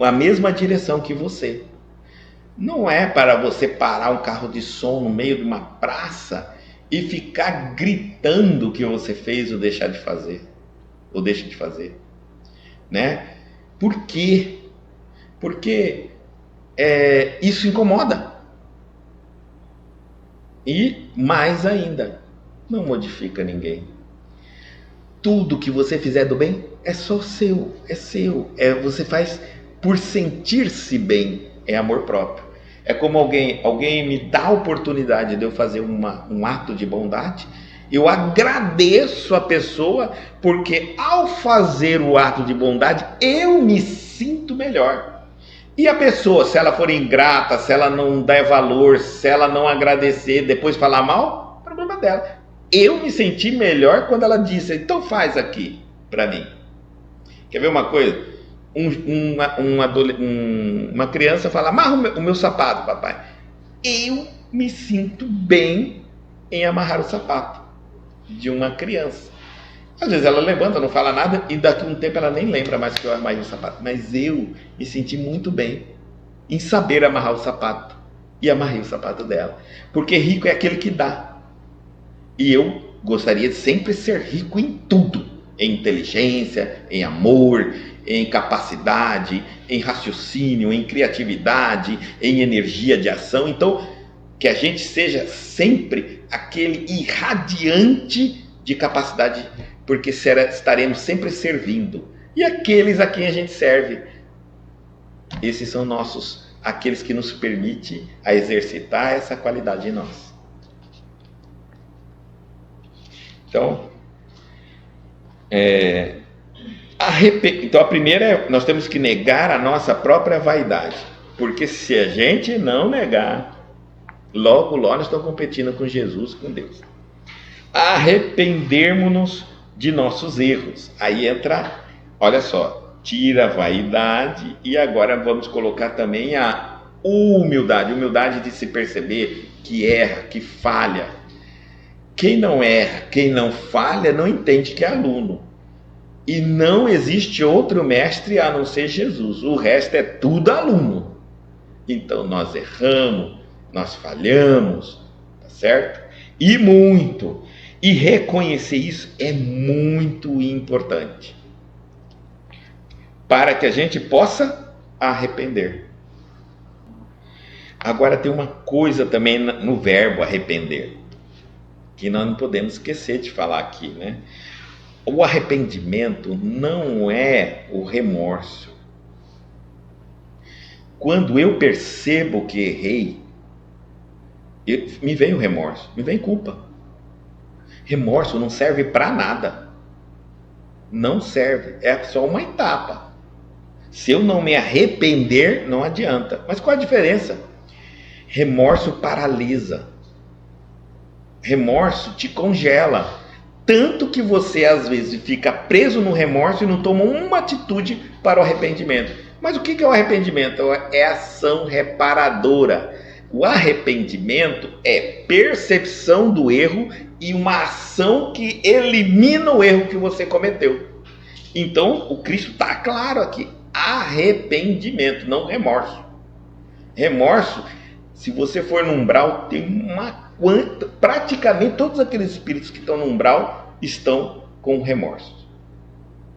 a mesma direção que você. Não é para você parar um carro de som no meio de uma praça e ficar gritando o que você fez ou deixa de fazer, né? Por quê? Porque isso incomoda. E mais ainda, não modifica ninguém. Tudo que você fizer do bem é só seu, é seu. Você faz por sentir-se bem, é amor próprio. É como alguém me dá a oportunidade de eu fazer um ato de bondade, eu agradeço a pessoa, porque ao fazer o ato de bondade, eu me sinto melhor. E a pessoa, se ela for ingrata, se ela não der valor, se ela não agradecer, depois falar mal, problema dela. Eu me senti melhor quando ela disse, então faz aqui para mim. Quer ver uma coisa? Uma criança fala, amarra o meu sapato, papai. Eu me sinto bem em amarrar o sapato de uma criança. Às vezes ela levanta, não fala nada, e daqui a um tempo ela nem lembra mais que eu amarrei o sapato. Mas eu me senti muito bem em saber amarrar o sapato. E amarrei o sapato dela. Porque rico é aquele que dá. E eu gostaria de sempre ser rico em tudo. Em inteligência, em amor, em capacidade, em raciocínio, em criatividade, em energia de ação. Então, que a gente seja sempre aquele irradiante de capacidade, porque estaremos sempre servindo. E aqueles a quem a gente serve, esses são aqueles que nos permitem a exercitar essa qualidade em nós. Então, então a primeira é, nós temos que negar a nossa própria vaidade, porque se a gente não negar, logo nós estamos competindo com Jesus, com Deus. Arrependermos-nos de nossos erros. Aí entra, olha só, tira a vaidade e agora vamos colocar também a humildade de se perceber que erra, que falha. Quem não erra, quem não falha, não entende que é aluno. E não existe outro mestre a não ser Jesus. O resto é tudo aluno. Então nós erramos, nós falhamos, tá certo? E muito. E reconhecer isso é muito importante, para que a gente possa arrepender. Agora tem uma coisa também no verbo arrepender, que nós não podemos esquecer de falar aqui, né? O arrependimento não é o remorso. Quando eu percebo que errei, me vem o remorso, me vem culpa. Remorso não serve para nada. Não serve, é só uma etapa. Se eu não me arrepender, não adianta. Mas qual a diferença? Remorso paralisa. Remorso te congela. Tanto que você às vezes fica preso no remorso e não toma uma atitude para o arrependimento. Mas o que é o arrependimento? É ação reparadora. O arrependimento é percepção do erro e uma ação que elimina o erro que você cometeu. Então, o Cristo está claro aqui. Arrependimento, não remorso. Remorso, se você for no umbral, tem praticamente todos aqueles espíritos que estão no umbral estão com remorso.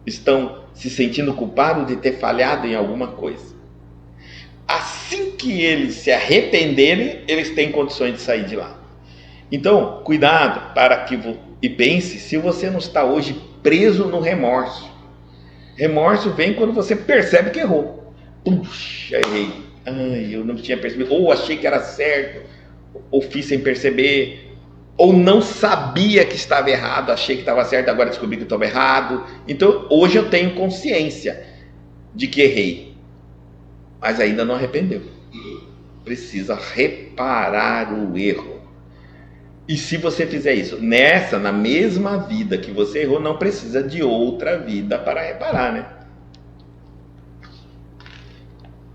Estão se sentindo culpados de ter falhado em alguma coisa. Assim que eles se arrependerem, eles têm condições de sair de lá. Então, cuidado para que e pense se você não está hoje preso no remorso. Remorso vem quando você percebe que errou. Puxa, errei. Ai, eu não tinha percebido. Ou achei que era certo, ou fiz sem perceber, ou não sabia que estava errado, achei que estava certo, agora descobri que estava errado. Então, hoje eu tenho consciência de que errei, mas ainda não arrependeu. Precisa reparar o erro. E se você fizer isso na mesma vida que você errou, não precisa de outra vida para reparar, né?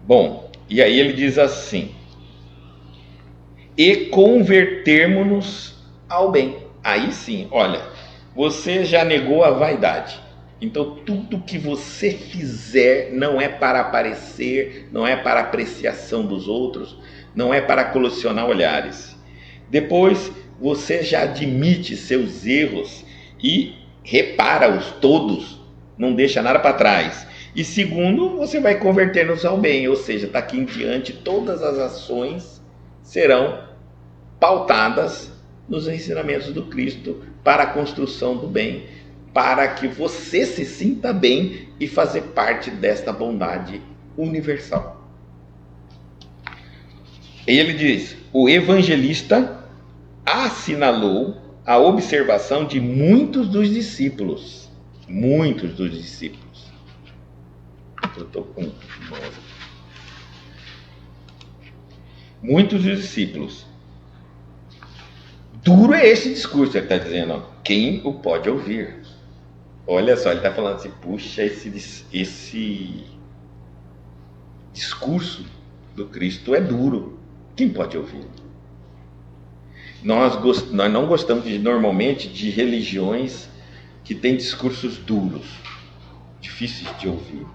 Bom, e aí ele diz assim: e convertermos-nos ao bem. Aí sim, olha, você já negou a vaidade. Então tudo que você fizer não é para aparecer, não é para apreciação dos outros, não é para colecionar olhares. Depois você já admite seus erros e repara-os todos, não deixa nada para trás. E segundo, você vai converter-nos ao bem, ou seja, daqui em diante todas as ações serão pautadas nos ensinamentos do Cristo para a construção do bem, para que você se sinta bem e fazer parte desta bondade universal. E ele diz: o evangelista assinalou a observação de muitos dos discípulos. Muitos dos discípulos. Eu estou com muitos dos discípulos. Duro é esse discurso, ele está dizendo, ó, quem o pode ouvir? Olha só, ele está falando assim, puxa, esse discurso do Cristo é duro. Quem pode ouvir? Nós não gostamos normalmente de religiões que têm discursos duros, difíceis de ouvir.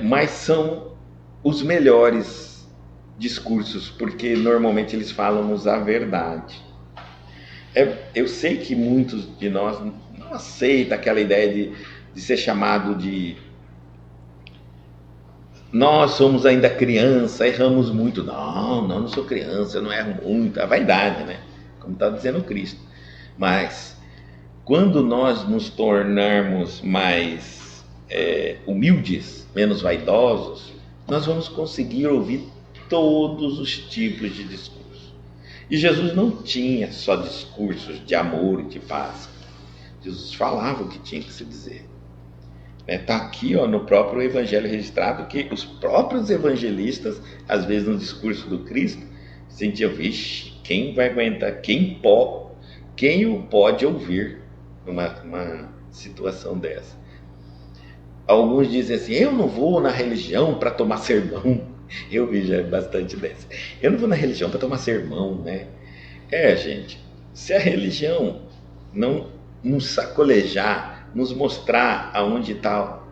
Mas são os melhores discursos, porque normalmente eles falam-nos a verdade. Eu sei que muitos de nós não aceitam aquela ideia de ser chamado de nós somos ainda criança, erramos muito. Não sou criança, eu não erro muito. A vaidade, né? Como está dizendo o Cristo. Mas quando nós nos tornarmos mais humildes, menos vaidosos, nós vamos conseguir ouvir todos os tipos de discurso. E Jesus não tinha só discursos de amor e de paz. Jesus falava o que tinha que se dizer. Está aqui, ó, no próprio evangelho registrado que os próprios evangelistas, às vezes no discurso do Cristo, sentiam, vixe, quem vai aguentar, quem o pode ouvir numa situação dessa. Alguns dizem assim, eu não vou na religião para tomar sermão. Eu vi já bastante dessa. Eu não vou na religião para tomar sermão, né? Gente, se a religião não nos sacolejar, nos mostrar aonde está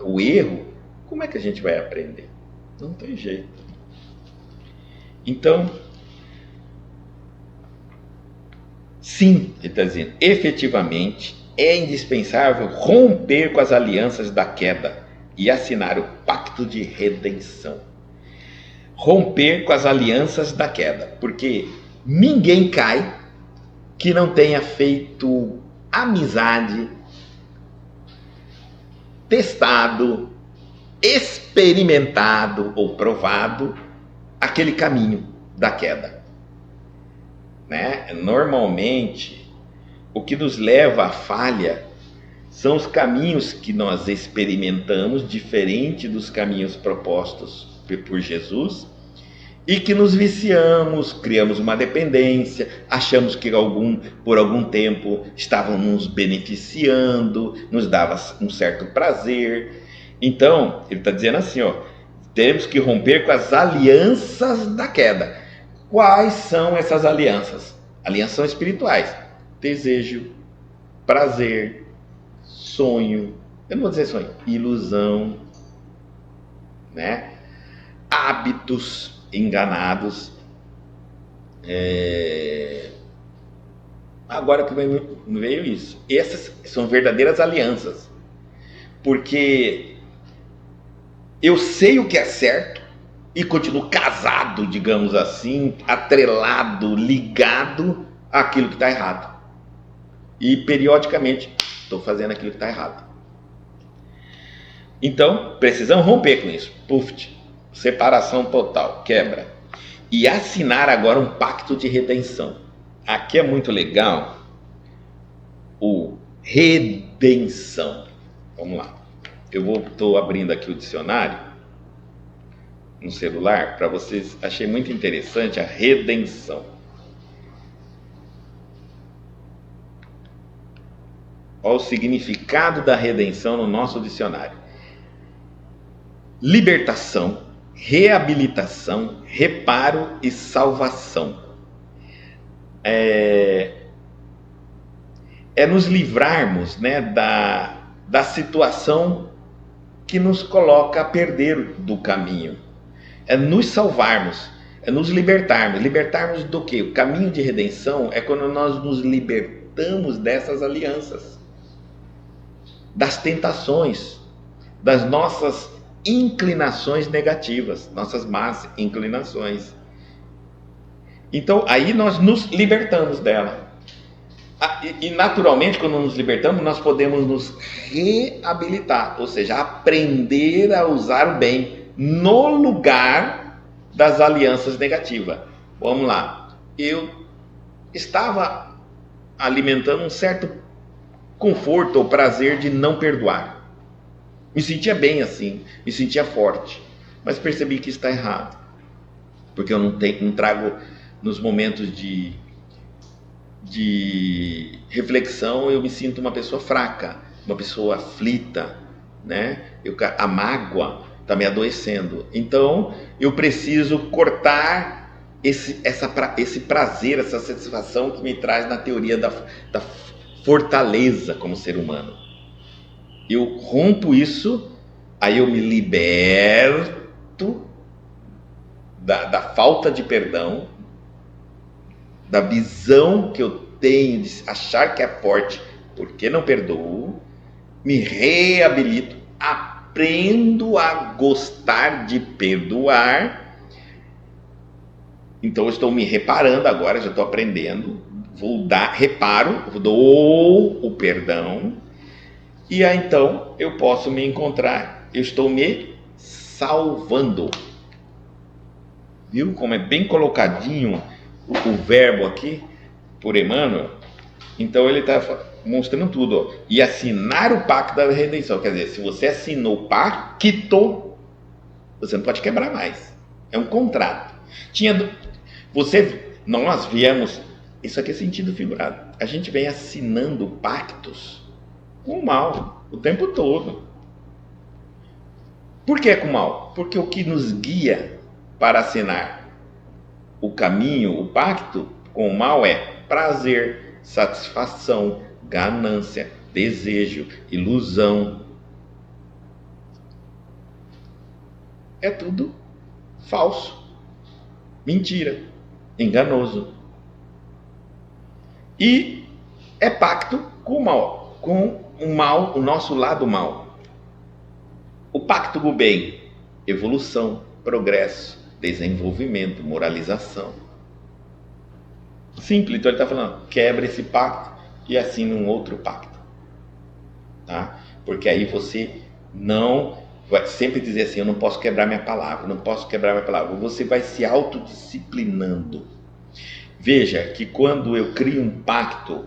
o erro, como é que a gente vai aprender? Não tem jeito. Então, sim, ele está dizendo, efetivamente é indispensável romper com as alianças da queda e assinar o pacto de redenção. Romper com as alianças da queda, porque ninguém cai que não tenha feito amizade, testado, experimentado ou provado aquele caminho da queda, né? Normalmente, o que nos leva à falha são os caminhos que nós experimentamos, diferente dos caminhos propostos por Jesus, e que nos viciamos, criamos uma dependência, achamos que por algum tempo estavam nos beneficiando, nos dava um certo prazer. Então, ele está dizendo assim, ó, temos que romper com as alianças da queda. Quais são essas alianças? Alianças são espirituais. Desejo, prazer, sonho, eu não vou dizer sonho, ilusão, né? Hábitos enganados. Agora que me veio isso. Essas são verdadeiras alianças. Porque eu sei o que é certo e continuo casado, digamos assim, atrelado, ligado àquilo que está errado. E periodicamente estou fazendo aquilo que está errado. Então, precisamos romper com isso. Puf, separação total, quebra. E assinar agora um pacto de redenção. Aqui é muito legal o redenção. Vamos lá. Estou abrindo aqui o dicionário no celular para vocês. Achei muito interessante a redenção. Olha o significado da redenção no nosso dicionário: libertação, reabilitação, reparo e salvação. É nos livrarmos, né, da situação que nos coloca a perder do caminho. É nos salvarmos, é nos libertarmos. Libertarmos do quê? O caminho de redenção é quando nós nos libertamos dessas alianças, das tentações, das nossas inclinações negativas, nossas más inclinações. Então, aí nós nos libertamos dela. E naturalmente, quando nos libertamos, nós podemos nos reabilitar, ou seja, aprender a usar o bem no lugar das alianças negativas. Vamos lá. Eu estava alimentando um certo conforto ou prazer de não perdoar. Me sentia bem assim, me sentia forte, mas percebi que está errado, porque eu não trago nos momentos de reflexão, eu me sinto uma pessoa fraca, uma pessoa aflita, né? A mágoa está me adoecendo. Então eu preciso cortar esse prazer, essa satisfação que me traz na teoria da fortaleza como ser humano. Eu rompo isso, aí eu me liberto da falta de perdão, da visão que eu tenho de achar que é forte porque não perdoo, me reabilito, aprendo a gostar de perdoar. Então eu estou me reparando agora, já estou aprendendo, vou dar reparo, dou o perdão, e aí então eu posso me encontrar, eu estou me salvando. Viu como é bem colocadinho o verbo aqui por Emmanuel? Então ele está mostrando tudo, ó. E assinar o pacto da redenção, quer dizer, se você assinou o pacto, você não pode quebrar mais, é um contrato. Nós viemos, isso aqui é sentido figurado, a gente vem assinando pactos com o mal o tempo todo. Por que com o mal? Porque o que nos guia para assinar o caminho, o pacto com o mal é prazer, satisfação, ganância, desejo, ilusão. É tudo falso, mentira, enganoso. E é pacto com o mal, o nosso lado mal. O pacto com o bem, evolução, progresso, desenvolvimento, moralização. Simples. Então ele está falando, quebra esse pacto e assina um outro pacto, tá? Porque aí você não vai sempre dizer assim, eu não posso quebrar minha palavra, não posso quebrar minha palavra. Você vai se autodisciplinando. Veja que quando eu crio um pacto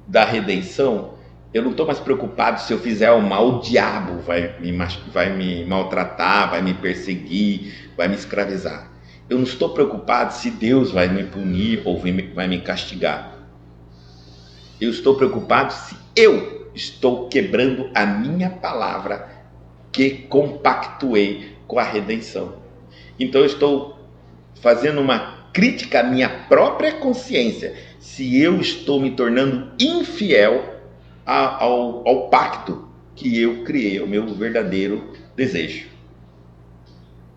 da redenção, eu não estou mais preocupado se eu fizer o mal, o diabo vai me maltratar, vai me perseguir, vai me escravizar. Eu não estou preocupado se Deus vai me punir ou vai me castigar. Eu estou preocupado se eu estou quebrando a minha palavra que compactuei com a redenção. Então eu estou fazendo uma crítica à minha própria consciência, se eu estou me tornando infiel ao pacto que eu criei, o meu verdadeiro desejo.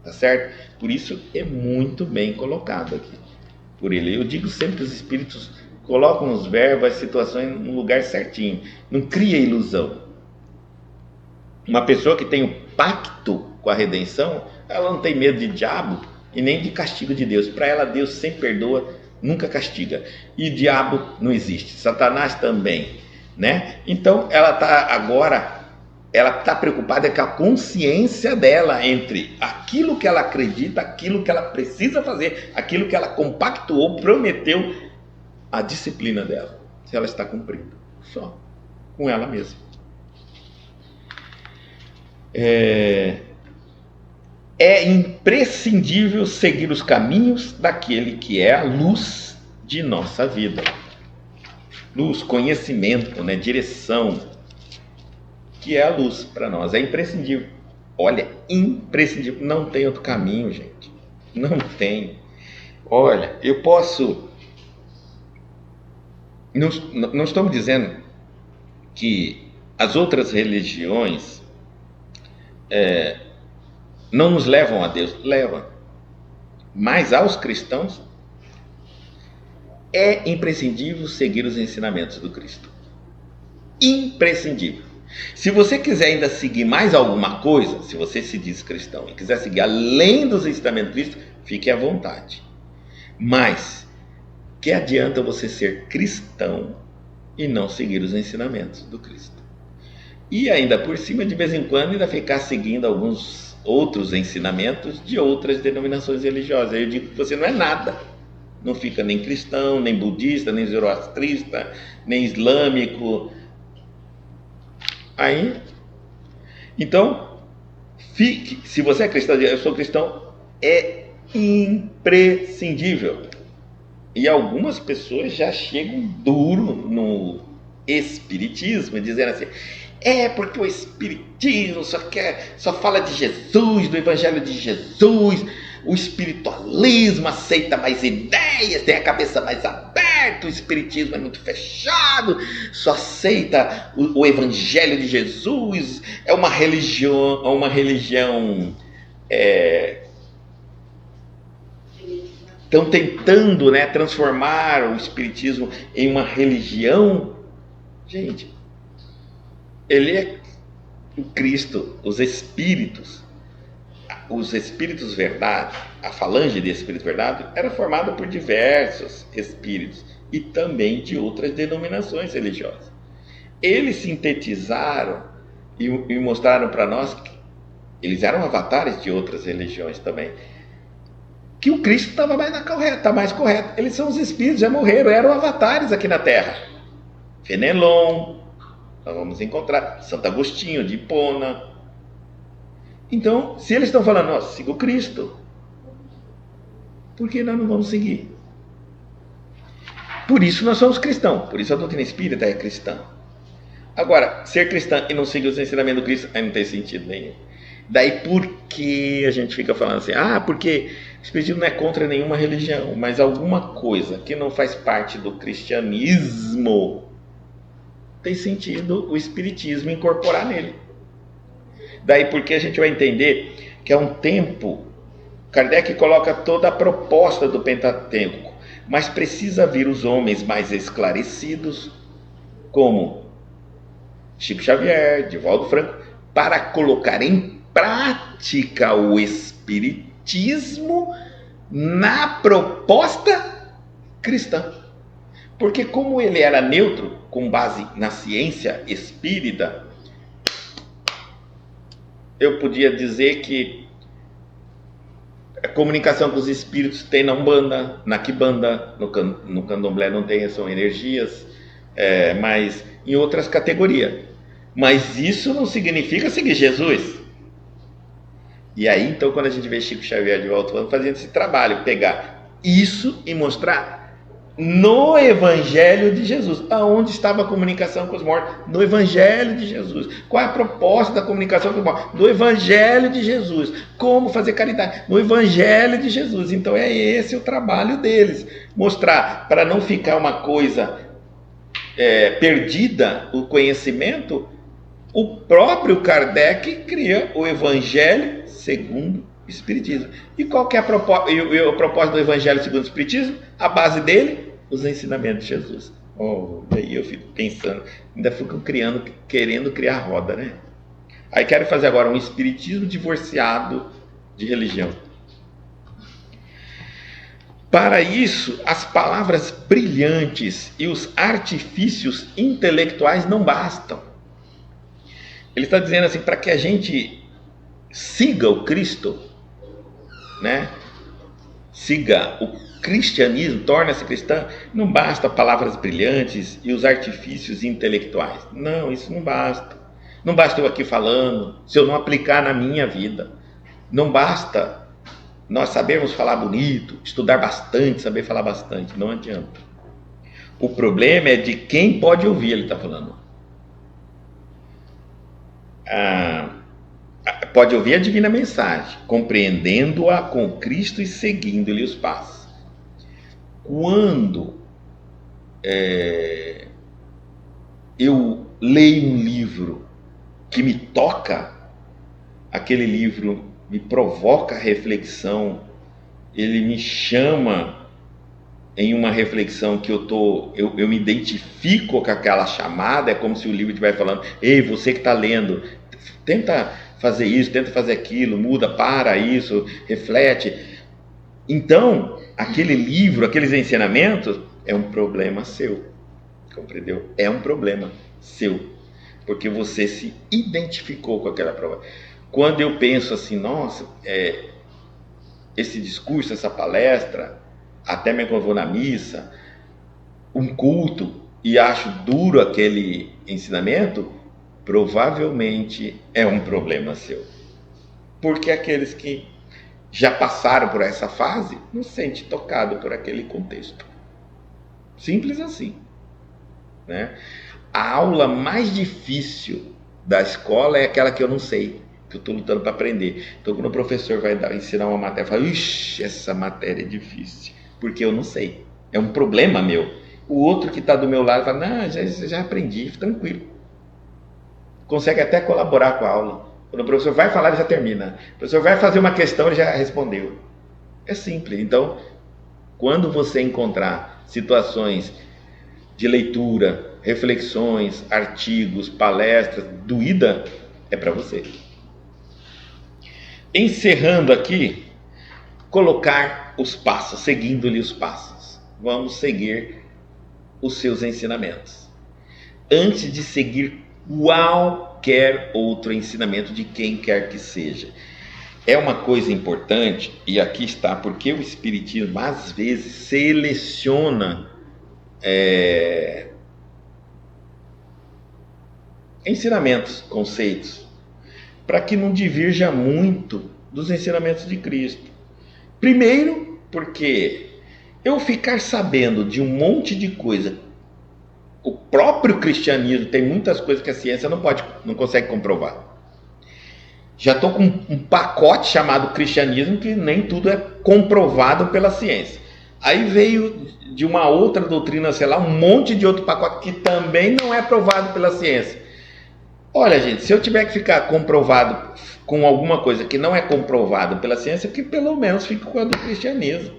Tá certo? Por isso é muito bem colocado aqui por ele. Eu digo sempre que os espíritos colocam os verbos, as situações no lugar certinho. Não cria ilusão. Uma pessoa que tem pacto com a redenção, ela não tem medo de diabo e nem de castigo de Deus. Para ela, Deus sempre perdoa, nunca castiga. E diabo não existe, Satanás também, né? Então ela está preocupada com a consciência dela entre aquilo que ela acredita, aquilo que ela precisa fazer, aquilo que ela compactuou, prometeu, a disciplina dela, se ela está cumprindo, só com ela mesma. É imprescindível seguir os caminhos daquele que é a luz de nossa vida. Luz, conhecimento, né? Direção, que é a luz para nós. É imprescindível. Olha, imprescindível. Não tem outro caminho, gente. Não tem. Olha, eu posso... Não estamos dizendo que as outras religiões não nos levam a Deus. Levam. Mas aos cristãos é imprescindível seguir os ensinamentos do Cristo. Imprescindível. Se você quiser ainda seguir mais alguma coisa, se você se diz cristão e quiser seguir além dos ensinamentos do Cristo, fique à vontade. Mas que adianta você ser cristão e não seguir os ensinamentos do Cristo? E ainda por cima, de vez em quando, ainda ficar seguindo alguns outros ensinamentos de outras denominações religiosas. Eu digo que você não é nada. Não fica nem cristão, nem budista, nem zoroastrista, nem islâmico. Aí, então, se você é cristão, eu sou cristão, é imprescindível. E algumas pessoas já chegam duro no espiritismo, dizendo assim, porque o espiritismo só fala de Jesus, do evangelho de Jesus, o espiritualismo aceita mais ideias, tem a cabeça mais aberta, o espiritismo é muito fechado, só aceita o evangelho de Jesus, é uma religião estão tentando, né, transformar o espiritismo em uma religião. Gente, ele é o Cristo, os espíritos verdade, a falange de espíritos verdade era formada por diversos espíritos e também de outras denominações religiosas. Eles sintetizaram e mostraram para nós que eles eram avatares de outras religiões também, que o Cristo estava mais correto. Eles são os espíritos, já morreram, eram avatares aqui na Terra. Fenelon, nós vamos encontrar Santo Agostinho de Hipona. Então, se eles estão falando, siga o Cristo, por que nós não vamos seguir? Por isso nós somos cristãos, por isso a doutrina espírita é cristã. Agora, ser cristão e não seguir os ensinamentos do Cristo, aí não tem sentido nenhum. Daí por que a gente fica falando assim, porque o espiritismo não é contra nenhuma religião, mas alguma coisa que não faz parte do cristianismo, tem sentido o espiritismo incorporar nele. Daí porque a gente vai entender que há um tempo, Kardec coloca toda a proposta do Pentateuco, mas precisa vir os homens mais esclarecidos, como Chico Xavier, Divaldo Franco, para colocar em prática o espiritismo na proposta cristã. Porque como ele era neutro, com base na ciência espírita, eu podia dizer que a comunicação com os espíritos tem na Umbanda, na Quimbanda, no Candomblé não tem, são energias, mas em outras categorias. Mas isso não significa seguir Jesus. E aí, então, quando a gente vê Chico Xavier de volta fazendo esse trabalho, pegar isso e mostrar no Evangelho de Jesus, aonde estava a comunicação com os mortos, no Evangelho de Jesus. Qual é a proposta da comunicação com os mortos? No Evangelho de Jesus. Como fazer caridade? No Evangelho de Jesus. Então é esse o trabalho deles, mostrar, para não ficar uma coisa perdida, o conhecimento. O próprio Kardec cria o Evangelho segundo o Espiritismo. E qual que é a proposta do Evangelho segundo o Espiritismo? A base dele, os ensinamentos de Jesus. Daí eu fico pensando, ainda ficam querendo criar roda, né? Aí quero fazer agora um espiritismo divorciado de religião. Para isso, as palavras brilhantes e os artifícios intelectuais não bastam. Ele está dizendo assim, para que a gente siga o Cristo, né? Siga o cristianismo, torna-se cristã, não basta palavras brilhantes e os artifícios intelectuais. Não, isso não basta. Não basta eu aqui falando, se eu não aplicar na minha vida. Não basta nós sabermos falar bonito, estudar bastante, saber falar bastante. Não adianta. O problema é de quem pode ouvir, ele está falando. Pode ouvir a divina mensagem, compreendendo-a com Cristo e seguindo-lhe os passos. Quando eu leio um livro que me toca, aquele livro me provoca reflexão, ele me chama em uma reflexão que eu me identifico com aquela chamada, é como se o livro estivesse falando, ei, você que está lendo, tenta fazer isso, tenta fazer aquilo, muda, para isso, reflete. Então, aquele livro, aqueles ensinamentos, é um problema seu, compreendeu? É um problema seu, porque você se identificou com aquela prova. Quando eu penso assim, nossa, esse discurso, essa palestra, até mesmo quando eu vou na missa, um culto, e acho duro aquele ensinamento, provavelmente é um problema seu. Porque aqueles que já passaram por essa fase não se sentem tocados por aquele contexto. Simples assim, né? A aula mais difícil da escola é aquela que eu não sei, que eu estou lutando para aprender. Então, quando o professor vai ensinar uma matéria, eu falo, ixi, essa matéria é difícil, porque eu não sei. É um problema meu. O outro que está do meu lado fala, não, já aprendi, tranquilo. Consegue até colaborar com a aula. Quando o professor vai falar, ele já termina. O professor vai fazer uma questão, ele já respondeu. É simples. Então, quando você encontrar situações de leitura, reflexões, artigos, palestras, doída, é para você. Encerrando aqui, colocar os passos, seguindo-lhe os passos. Vamos seguir os seus ensinamentos. Antes de seguir qualquer outro ensinamento de quem quer que seja. É uma coisa importante, e aqui está, porque o Espiritismo às vezes seleciona ensinamentos, conceitos, para que não divirja muito dos ensinamentos de Cristo. Primeiro, porque eu ficar sabendo de um monte de coisa, o próprio cristianismo tem muitas coisas que a ciência não consegue comprovar. Já estou com um pacote chamado cristianismo que nem tudo é comprovado pela ciência. Aí veio de uma outra doutrina, sei lá, um monte de outro pacote que também não é provado pela ciência. Olha, gente, se eu tiver que ficar comprovado com alguma coisa que não é comprovado pela ciência, que pelo menos fique com a do cristianismo.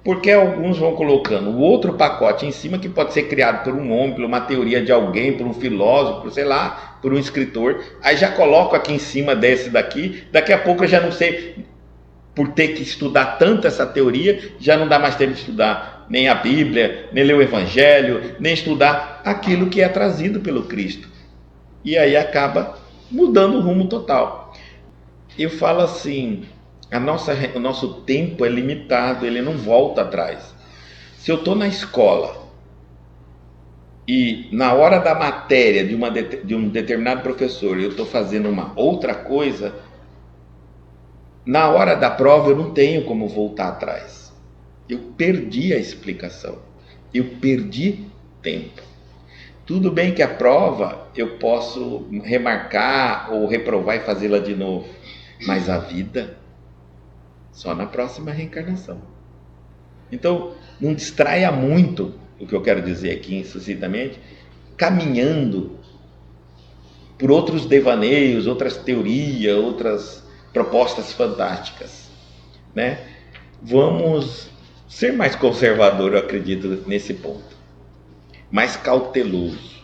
Porque alguns vão colocando o outro pacote em cima, que pode ser criado por um homem, por uma teoria de alguém, por um filósofo, por, sei lá, por um escritor. Aí já coloco aqui em cima desse daqui. Daqui a pouco eu já não sei, por ter que estudar tanto essa teoria, já não dá mais tempo de estudar nem a Bíblia, nem ler o Evangelho, nem estudar aquilo que é trazido pelo Cristo. E aí acaba mudando o rumo total. Eu falo assim, o nosso tempo é limitado, ele não volta atrás. Se eu estou na escola e na hora da matéria de um determinado professor eu estou fazendo uma outra coisa, na hora da prova eu não tenho como voltar atrás. Eu perdi a explicação, eu perdi tempo. Tudo bem que a prova eu posso remarcar ou reprovar e fazê-la de novo, mas a vida só na próxima reencarnação. Então, não distraia muito, o que eu quero dizer aqui sucintamente, caminhando por outros devaneios, outras teorias, outras propostas fantásticas, né? Vamos ser mais conservador, eu acredito, nesse ponto. Mais cauteloso.